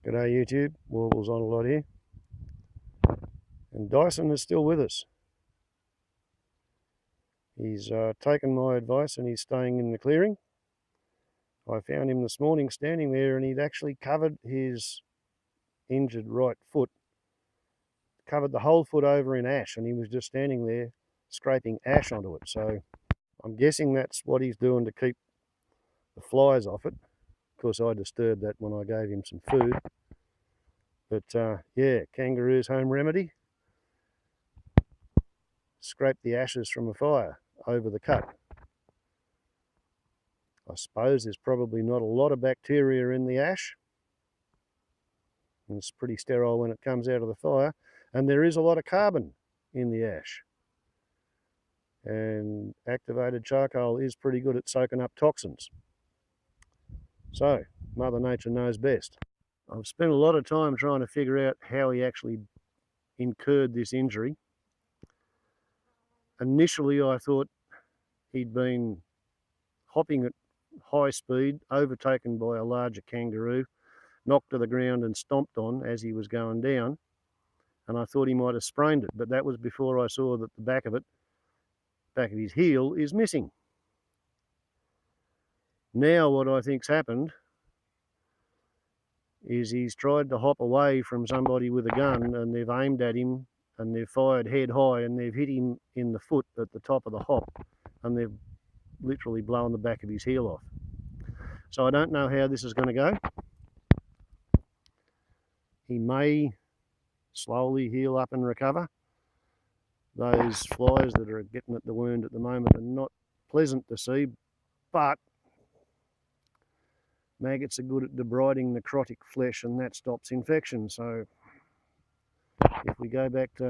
G'day YouTube, Warbles on a lot here. And Dyson is still with us. He's taken my advice and he's staying in the clearing. I found him this morning standing there and he'd actually covered his injured right foot, covered the whole foot over in ash, and he was just standing there scraping ash onto it. So I'm guessing that's what he's doing to keep the flies off it. Of course I disturbed that when I gave him some food. But yeah, Kangaroo's home remedy. Scrape the ashes from a fire over the cut. I suppose there's probably not a lot of bacteria in the ash. It's pretty sterile when it comes out of the fire. And there is a lot of carbon in the ash. And activated charcoal is pretty good at soaking up toxins. So, Mother Nature knows best. I've spent a lot of time trying to figure out how he actually incurred this injury. Initially, I thought he'd been hopping at high speed, overtaken by a larger kangaroo, knocked to the ground and stomped on as he was going down, and I thought he might have sprained it, but that was before I saw that the back of his heel is missing. Now what I think's happened is he's tried to hop away from somebody with a gun, and they've aimed at him and they've fired head high and they've hit him in the foot at the top of the hop, and they've literally blown the back of his heel off. So I don't know how this is going to go. He may slowly heal up and recover. Those flies that are getting at the wound at the moment are not pleasant to see, but maggots are good at debriding necrotic flesh and that stops infection. So if we go back to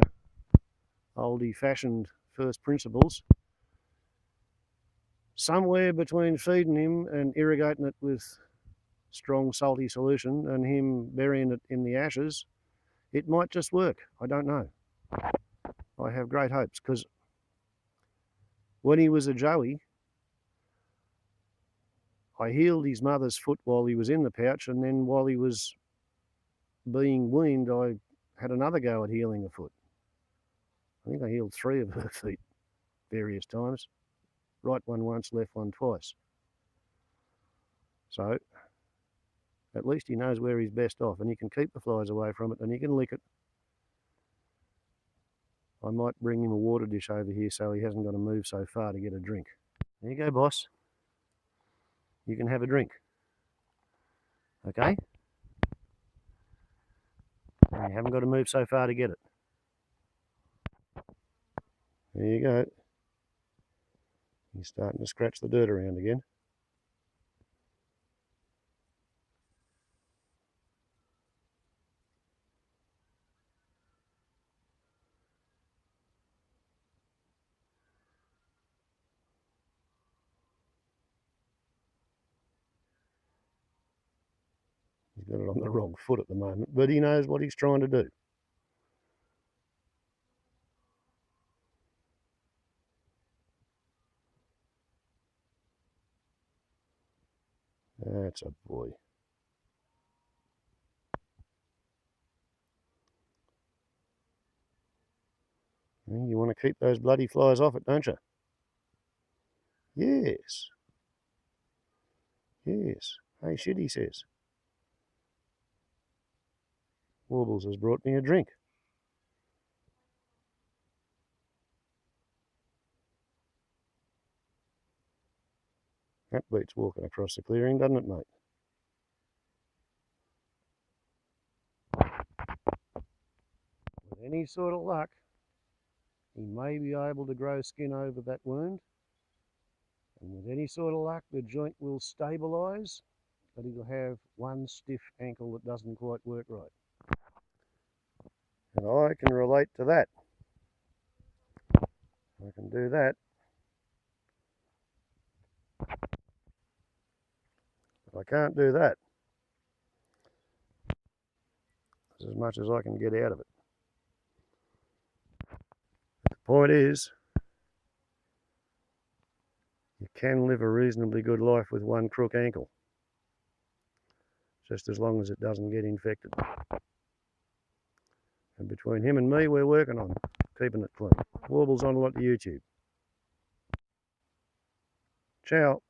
oldie-fashioned first principles, somewhere between feeding him and irrigating it with strong salty solution and him burying it in the ashes, it might just work. I don't know. I have great hopes, because when he was a joey, I healed his mother's foot while he was in the pouch, and then while he was being weaned, I had another go at healing a foot. I think I healed 3 of her feet various times. Right one once, left one twice. So at least he knows where he's best off, and he can keep the flies away from it, and he can lick it. I might bring him a water dish over here so he hasn't got to move so far to get a drink. There you go, boss. You can have a drink. Okay? And you haven't got to move so far to get it. There you go. He's starting to scratch the dirt around again. He's got it on the wrong foot at the moment, but he knows what he's trying to do. That's a boy. You want to keep those bloody flies off it, don't you? Yes. Yes. Hey, shit, he says. Warbles has brought me a drink. That beats walking across the clearing, doesn't it, mate? With any sort of luck, he may be able to grow skin over that wound. And with any sort of luck, the joint will stabilise, but he'll have one stiff ankle that doesn't quite work right. And I can relate to that. I can do that. But I can't do that. That's as much as I can get out of it. The point is, you can live a reasonably good life with one crook ankle. just as long as it doesn't get infected. And between him and me, we're working on keeping it clean. Warbles on a lot to YouTube. Ciao.